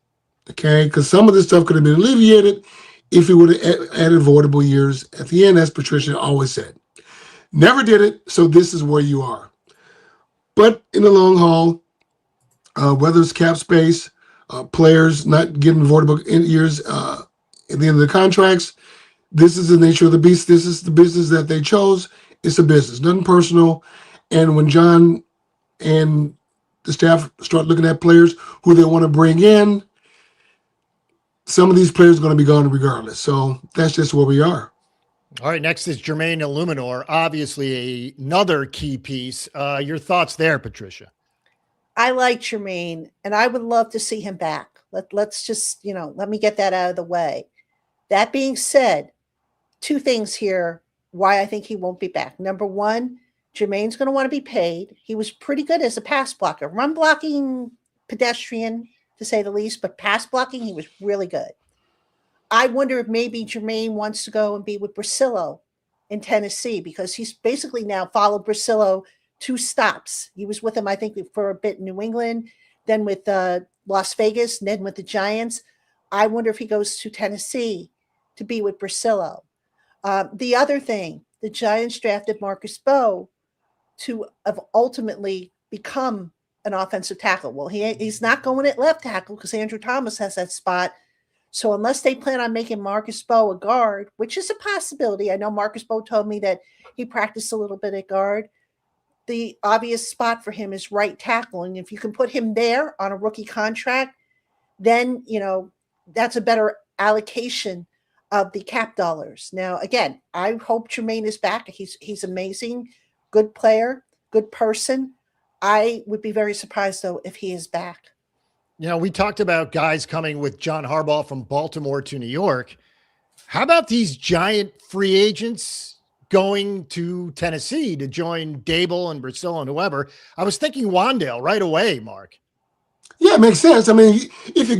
Okay? Because some of this stuff could have been alleviated if he would have added avoidable years at the end, as Patricia always said. Never did it, so this is where you are. But in the long haul, whether it's cap space, players not getting voidable years at the end of the contracts, this is the nature of the beast. This is the business that they chose. It's a business, nothing personal. And when John and the staff start looking at players who they want to bring in, some of these players are going to be gone regardless. So that's just where we are. All right, next is Jermaine Illuminor, obviously another key piece. Your thoughts there, Patricia? I like Jermaine, and I would love to see him back. Let's just, let me get that out of the way. That being said, two things here why I think he won't be back. Number one, Jermaine's going to want to be paid. He was pretty good as a pass blocker. Run blocking, pedestrian, to say the least, but pass blocking, he was really good. I wonder if maybe Jermaine wants to go and be with Brasillo in Tennessee, because he's basically now followed Brasillo 2 stops. He was with him, I think, for a bit in New England, then with Las Vegas, and then with the Giants. I wonder if he goes to Tennessee to be with Brasillo. The other thing, the Giants drafted Marcus Bowe to have ultimately become an offensive tackle. Well, he's not going at left tackle because Andrew Thomas has that spot. So unless they plan on making Marcus Bowe a guard, which is a possibility, I know Marcus Bowe told me that he practiced a little bit at guard. The obvious spot for him is right tackle. And if you can put him there on a rookie contract, then, that's a better allocation of the cap dollars. Now, again, I hope Jermaine is back. He's amazing, good player, good person. I would be very surprised, though, if he is back. We talked about guys coming with John Harbaugh from Baltimore to New York. How about these Giant free agents going to Tennessee to join Dable and Brasillo and whoever? I was thinking Wandale right away, Mark. Yeah, it makes sense. I mean, if you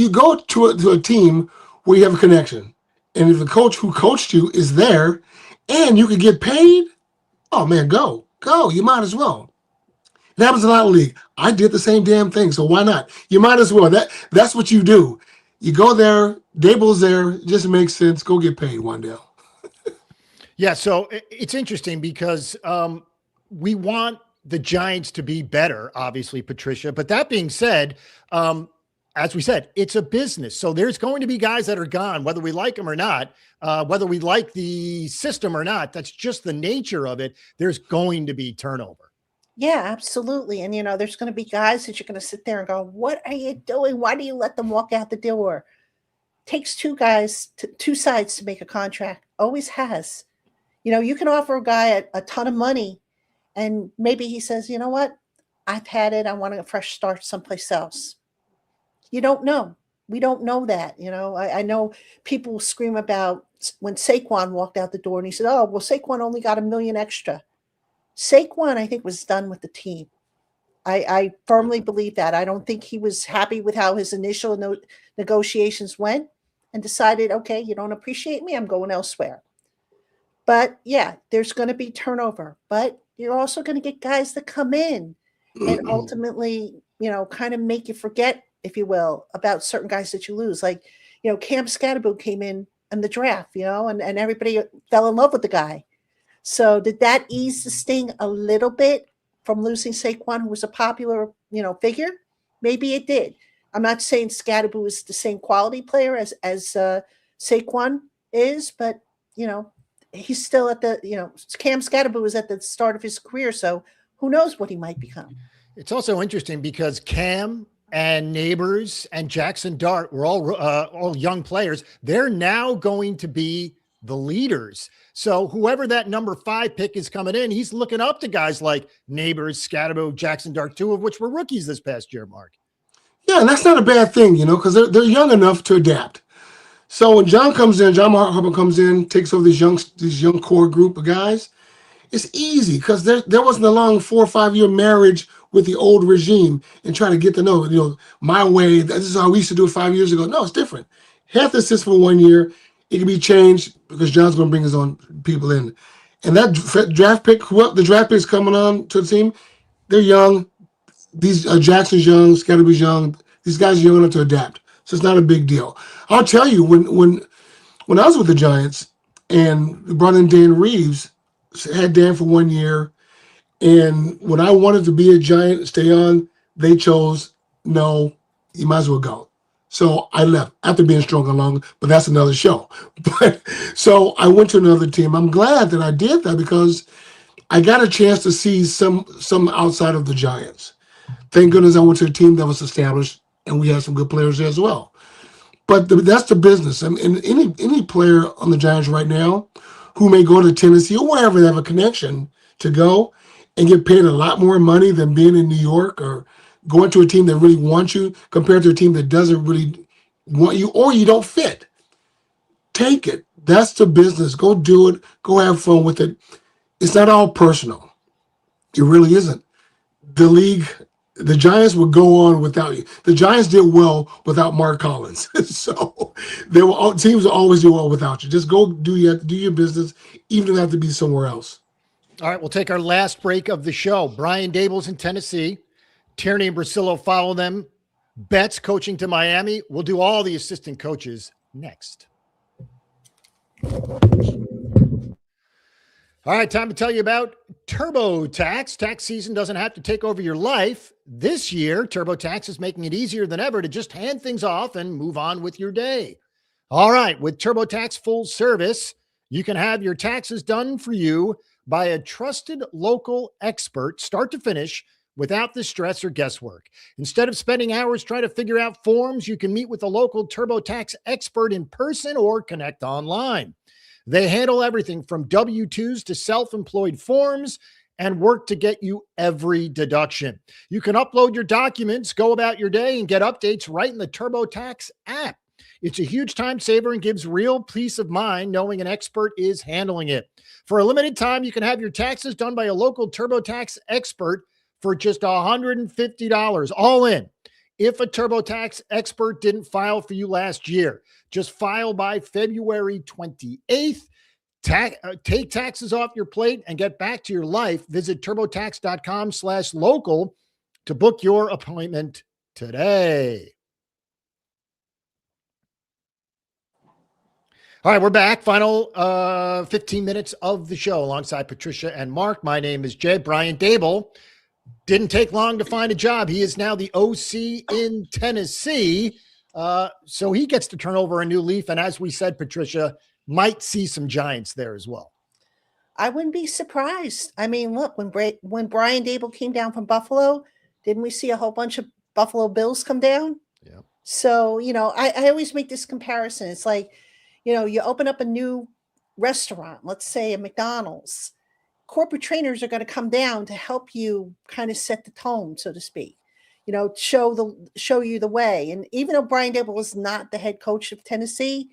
go to a team where you have a connection, and if the coach who coached you is there and you can get paid, oh man, go. You might as well. It happens a lot in the league. I did the same damn thing, so why not? You might as well. That's what you do. You go there, Dable's there, it just makes sense. Go get paid, Wandale. Yeah, so it's interesting because we want the Giants to be better, obviously, Patricia. But that being said, as we said, it's a business. So there's going to be guys that are gone, whether we like them or not, whether we like the system or not. That's just the nature of it. There's going to be turnover. Yeah, absolutely. And, there's going to be guys that you're going to sit there and go, what are you doing? Why do you let them walk out the door? Takes two sides to make a contract. Always has. You can offer a guy a ton of money, and maybe he says, you know what? I've had it. I want a fresh start someplace else. You don't know. We don't know that. I know people scream about when Saquon walked out the door and he said, oh, well, Saquon only got $1 million extra. Saquon, I think, was done with the team. I firmly believe that. I don't think he was happy with how his initial negotiations went and decided, okay, you don't appreciate me, I'm going elsewhere. But yeah, there's going to be turnover, but you're also going to get guys that come in and ultimately, kind of make you forget, if you will, about certain guys that you lose. Like, Cam Scatterbo came in the draft, and everybody fell in love with the guy. So did that ease the sting a little bit from losing Saquon, who was a popular, figure? Maybe it did. I'm not saying Scatterbo is the same quality player as Saquon is, but, he's still at the, Cam Scatterbo is at the start of his career. So who knows what he might become. It's also interesting because Cam and Neighbors and Jackson Dart were all young players. They're now going to be the leaders. So whoever that number 5 pick is coming in, he's looking up to guys like Neighbors, Scatterbo, Jackson Dart, 2 of which were rookies this past year, Mark. Yeah, and that's not a bad thing, because they're young enough to adapt. So when John Harbaugh comes in, takes over this young core group of guys, it's easy because there wasn't a long 4 or 5 year marriage with the old regime and trying to get to know, my way. This is how we used to do it 5 years ago. No, it's different. Half the system for 1 year. It can be changed because John's going to bring his own people in. And that draft pick, the draft picks coming on to the team, they're young. These Jackson's young, Scatterby's young. These guys are young enough to adapt. So it's not a big deal. I'll tell you, when I was with the Giants and brought in Dan Reeves, had Dan for 1 year, And when I wanted to be a Giant, stay on, they chose, no, you might as well go. So I left after being strung along, but that's another show. But so I went to another team. I'm glad that I did that because I got a chance to see some outside of the Giants. Thank goodness I went to a team that was established, and we had some good players there as well. But that's the business. I mean, any player on the Giants right now who may go to Tennessee or wherever they have a connection to go and get paid a lot more money than being in New York or going to a team that really wants you compared to a team that doesn't really want you or you don't fit. Take it. That's the business. Go do it. Go have fun with it. It's not all personal. It really isn't. The league, the Giants would go on without you. The Giants did well without Mark Collins. So teams will always do well without you. Just go do your business, even if you have to be somewhere else. All right, we'll take our last break of the show. Brian Daboll's in Tennessee. Tierney and Brasillo follow them. Betts coaching to Miami. We'll do all the assistant coaches next. All right, time to tell you about TurboTax. Tax season doesn't have to take over your life. This year, TurboTax is making it easier than ever to just hand things off and move on with your day. All right, with TurboTax full service, you can have your taxes done for you by a trusted local expert, start to finish, without the stress or guesswork. Instead of spending hours trying to figure out forms, you can meet with a local TurboTax expert in person or connect online. They handle everything from W-2s to self-employed forms and work to get you every deduction. You can upload your documents, go about your day, and get updates right in the TurboTax app. It's a huge time saver and gives real peace of mind knowing an expert is handling it. For a limited time, you can have your taxes done by a local TurboTax expert for just $150, all in. If a TurboTax expert didn't file for you last year, just file by February 28th. Take taxes off your plate and get back to your life. Visit turbotax.com/local to book your appointment today. All right, we're back. Final 15 minutes of the show alongside Patricia and Mark. My name is Jay. Brian Daboll didn't take long to find a job. He is now the OC in Tennessee. So he gets to turn over a new leaf. And as we said, Patricia, might see some Giants there as well. I wouldn't be surprised. I mean, look, when Brian Daboll came down from Buffalo, didn't we see a whole bunch of Buffalo Bills come down? Yeah. So, I always make this comparison. It's like, you open up a new restaurant, let's say a McDonald's. Corporate trainers are going to come down to help you kind of set the tone, so to speak, show you the way. And even though Brian Daboll is not the head coach of Tennessee,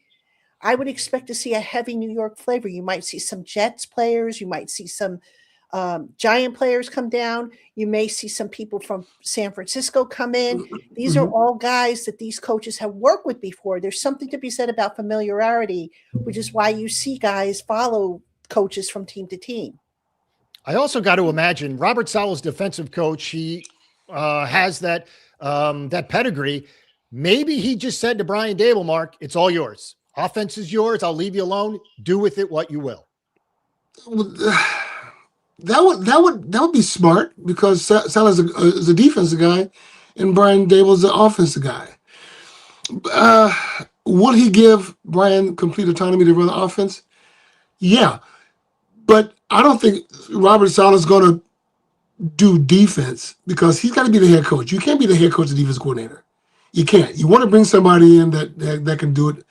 I would expect to see a heavy New York flavor. You might see some Jets players. You might see some Giant players come down. You may see some people from San Francisco come in. These are all guys that these coaches have worked with before. There's something to be said about familiarity, which is why you see guys follow coaches from team to team. I also got to imagine Robert Saleh's defensive coach. He has that pedigree. Maybe he just said to Brian Daboll, Mark, it's all yours. Offense is yours. I'll leave you alone. Do with it what you will. That would be smart because Saleh is a defensive guy, and Brian Daboll is an offensive guy. Would he give Brian complete autonomy to run the offense? Yeah, but I don't think Robert Saleh is going to do defense because he's got to be the head coach. You can't be the head coach and defense coordinator. You can't. You want to bring somebody in that can do it.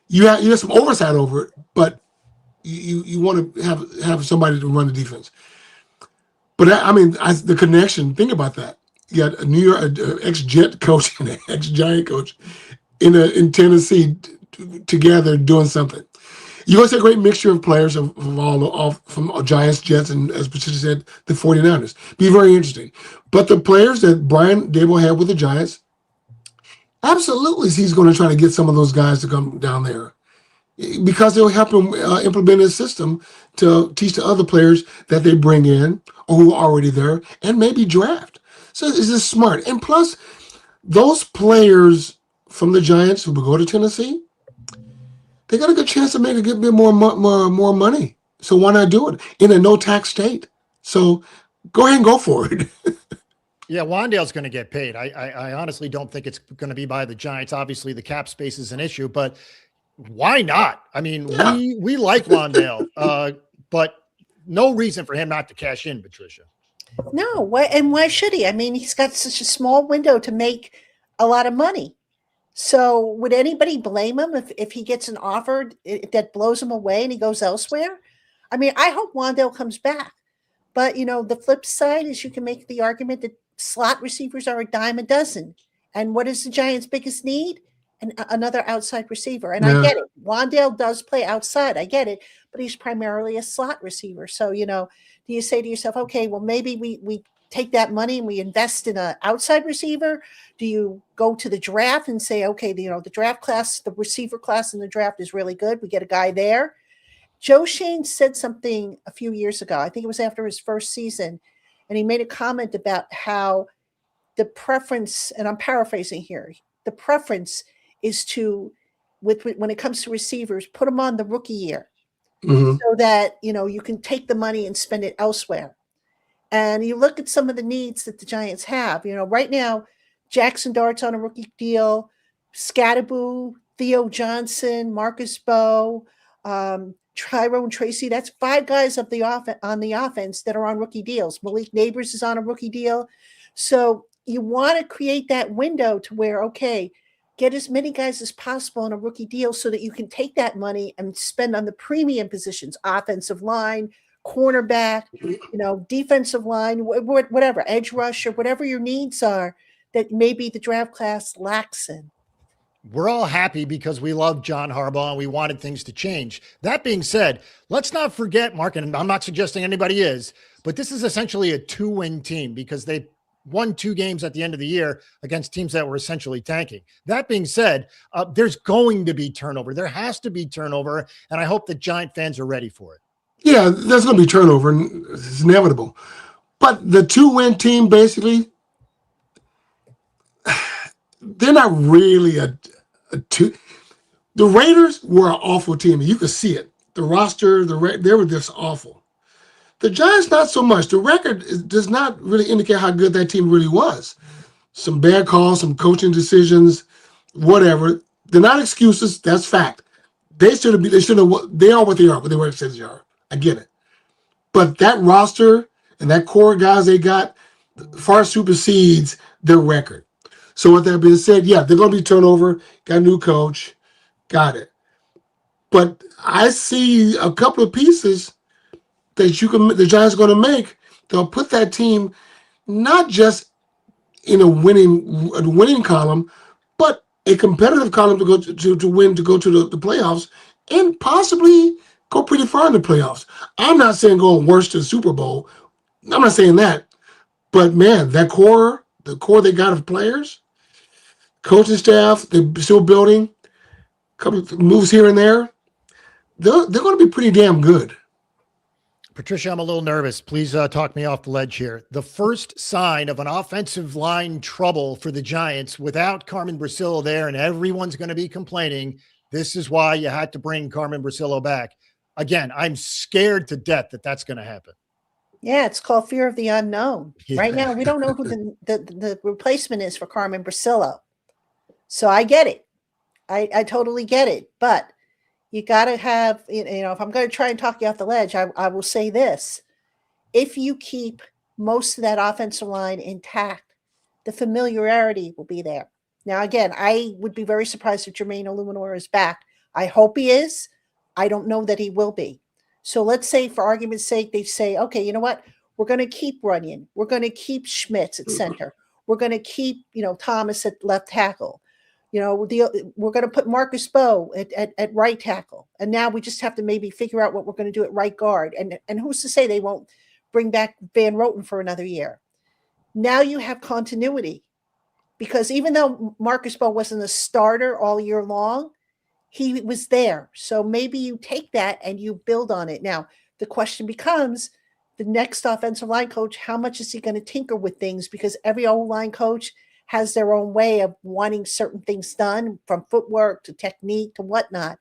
You have some oversight over it, but you want to have somebody to run the defense. But the connection. Think about that. You got a New York ex-Jet coach and an ex-Giant coach in Tennessee together doing something. You're going to see a great mixture of players from Giants, Jets, and as Patricia said, the 49ers. Be very interesting. But the players that Brian Daboll had with the Giants, absolutely he's going to try to get some of those guys to come down there because they'll help him implement his system to teach the other players that they bring in or who are already there and maybe draft. So it's just smart. And plus, those players from the Giants who will go to Tennessee, they got a good chance to make a good bit more money. So why not do it in a no-tax state? So go ahead and go for it. Yeah, Wandale's going to get paid. I honestly don't think it's going to be by the Giants. Obviously, the cap space is an issue, but why not? I mean, Yeah. we like Wandale, but no reason for him not to cash in, Patricia. No, why should he? I mean, he's got such a small window to make a lot of money. So would anybody blame him if he gets an offer that blows him away and he goes elsewhere? I mean, I hope Wandale comes back. But, the flip side is you can make the argument that slot receivers are a dime a dozen. And what is the Giants' biggest need? Another outside receiver. And I Yeah. get it. Wandale does play outside. I get it. But he's primarily a slot receiver. So, do you say to yourself, okay, well, maybe we take that money and we invest in an outside receiver? Do you go to the draft and say, okay, the draft class, the receiver class in the draft is really good. We get a guy there. Joe Shane said something a few years ago. I think it was after his first season. And he made a comment about how the preference, and I'm paraphrasing here, the preference is to, when it comes to receivers, put them on the rookie year Mhm. so that, you can take the money and spend it elsewhere. And you look at some of the needs that the Giants have. Right now, Jackson Dart's on a rookie deal, Scattaboo, Theo Johnson, Marcus Bowe, Tyrone Tracy. That's 5 guys on the offense that are on rookie deals. Malik Neighbors is on a rookie deal. So you want to create that window to where, okay, get as many guys as possible on a rookie deal so that you can take that money and spend on the premium positions, offensive line, cornerback, defensive line, whatever, edge rusher, whatever your needs are that maybe the draft class lacks in. We're all happy because we love John Harbaugh and we wanted things to change. That being said, let's not forget, Mark, and I'm not suggesting anybody is, but this is essentially a 2-win team because they won 2 games at the end of the year against teams that were essentially tanking. That being said, there's going to be turnover. There has to be turnover, and I hope that Giant fans are ready for it. Yeah, there's going to be turnover, and it's inevitable. But the 2-win team, basically, they're not really a two. The Raiders were an awful team. You could see it. The roster, they were just awful. The Giants, not so much. The record does not really indicate how good that team really was. Some bad calls, some coaching decisions, whatever. They're not excuses. That's fact. They should have. They are what they are. What they were said they are. I get it. But that roster and that core guys they got far supersedes their record. So with that being said, yeah, they're going to be turnover. Got a new coach. Got it. But I see a couple of pieces that the Giants are going to make. They'll put that team not just in a winning column, but a competitive column to go to win, to go to the playoffs, and possibly go pretty far in the playoffs. I'm not saying going worse to the Super Bowl. I'm not saying that. But man, the core they got of players, coaching staff, they're still building, a couple of moves here and there. They're going to be pretty damn good. Patricia, I'm a little nervous. Please talk me off the ledge here. The first sign of an offensive line trouble for the Giants without Carmen Brasillo there, and everyone's going to be complaining, this is why you had to bring Carmen Brasillo back. Again, I'm scared to death that that's going to happen. Yeah, it's called fear of the unknown. Yeah. Right now, we don't know who the replacement is for Carmen Brasillo. So I get it. I totally get it. But you got to have, if I'm going to try and talk you off the ledge, I will say this. If you keep most of that offensive line intact, the familiarity will be there. Now, again, I would be very surprised if Jermaine Illuminor is back. I hope he is. I don't know that he will be. So let's say, for argument's sake, they say, okay, you know what? We're going to keep Runyon. We're going to keep Schmitz at center. We're going to keep, Thomas at left tackle. We're going to put Marcus Bowe at right tackle. And now we just have to maybe figure out what we're going to do at right guard. And who's to say they won't bring back Van Roten for another year? Now you have continuity. Because even though Marcus Bowe wasn't a starter all year long, he was there. So maybe you take that and you build on it. Now, the question becomes, the next offensive line coach, how much is he going to tinker with things? Because every O-line coach has their own way of wanting certain things done, from footwork to technique to whatnot.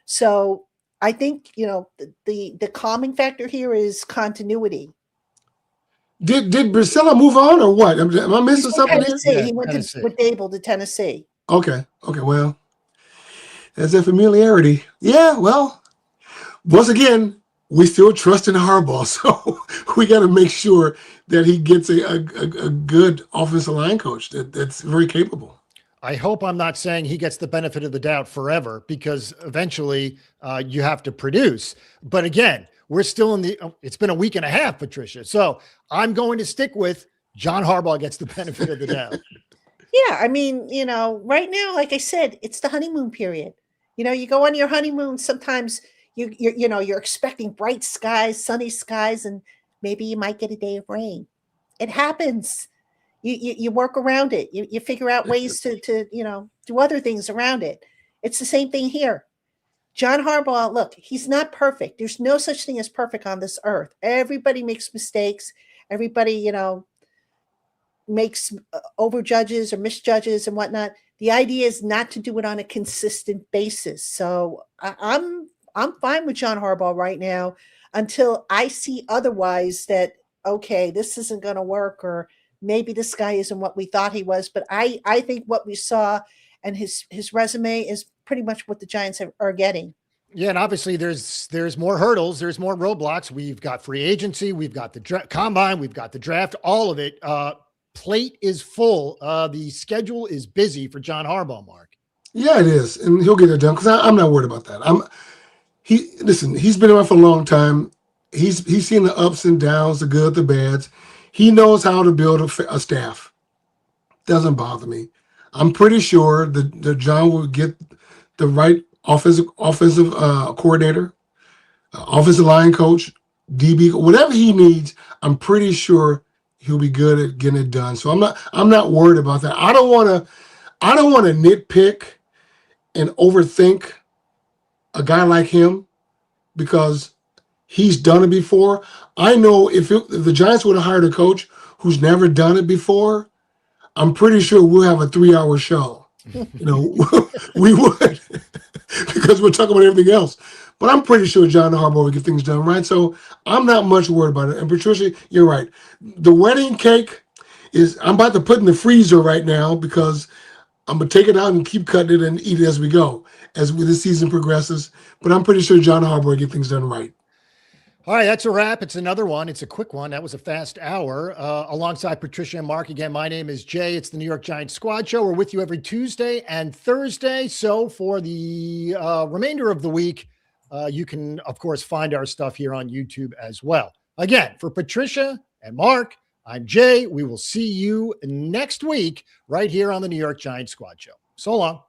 So I think, the calming factor here is continuity. Did Bricella move on or what? Am I missing something here? Tennessee. Yeah, He went Tennessee. with Dable to Tennessee. Okay. Well, as a familiarity. Yeah. Well, once again, we still trust in Harbaugh, so we got to make sure that he gets a good offensive line coach that's very capable. I hope I'm not saying he gets the benefit of the doubt forever, because eventually you have to produce. But again, we're still it's been a week and a half, Patricia. So I'm going to stick with John Harbaugh gets the benefit of the doubt. Yeah, I mean, right now, like I said, it's the honeymoon period. You go on your honeymoon. Sometimes you're expecting bright skies, sunny skies, and maybe you might get a day of rain. It happens. You work around it. You figure out ways to do other things around it. It's the same thing here. John Harbaugh, look, he's not perfect. There's no such thing as perfect on this earth. Everybody makes mistakes. Everybody, makes overjudges or misjudges and whatnot. The idea is not to do it on a consistent basis. So I'm fine with John Harbaugh right now until I see otherwise, that, okay, this isn't going to work, or maybe this guy isn't what we thought he was. But I think what we saw and his resume is pretty much what the Giants are getting. Yeah, and obviously there's more hurdles, there's more roadblocks. We've got free agency, we've got the combine, we've got the draft, all of it. Plate is full. The schedule is busy for John Harbaugh, Mark. Yeah, it is, and he'll get it done, because I'm not worried about that. He's been around for a long time. He's seen the ups and downs, the good, the bads. He knows how to build a staff. Doesn't bother me. I'm pretty sure that John will get the right offensive coordinator, offensive line coach, DB, whatever he needs. I'm pretty sure he'll be good at getting it done. So I'm not worried about that. I don't want to nitpick and overthink a guy like him, because he's done it before. I know if the Giants would have hired a coach who's never done it before, I'm pretty sure we'll have a 3-hour show. We would, because we're talking about everything else. But I'm pretty sure John Harbaugh will get things done right. So I'm not much worried about it. And Patricia, you're right. The wedding cake I'm about to put in the freezer right now, because I'm going to take it out and keep cutting it and eat it as we go, as the season progresses. But I'm pretty sure John Harbaugh will get things done right. All right, that's a wrap. It's another one. It's a quick one. That was a fast hour. Alongside Patricia and Mark, again, my name is Jay. It's the New York Giants Squad Show. We're with you every Tuesday and Thursday. So for the remainder of the week, you can, of course, find our stuff here on YouTube as well. Again, for Patricia and Mark, I'm Jay. We will see you next week right here on the New York Giants Squad Show. So long.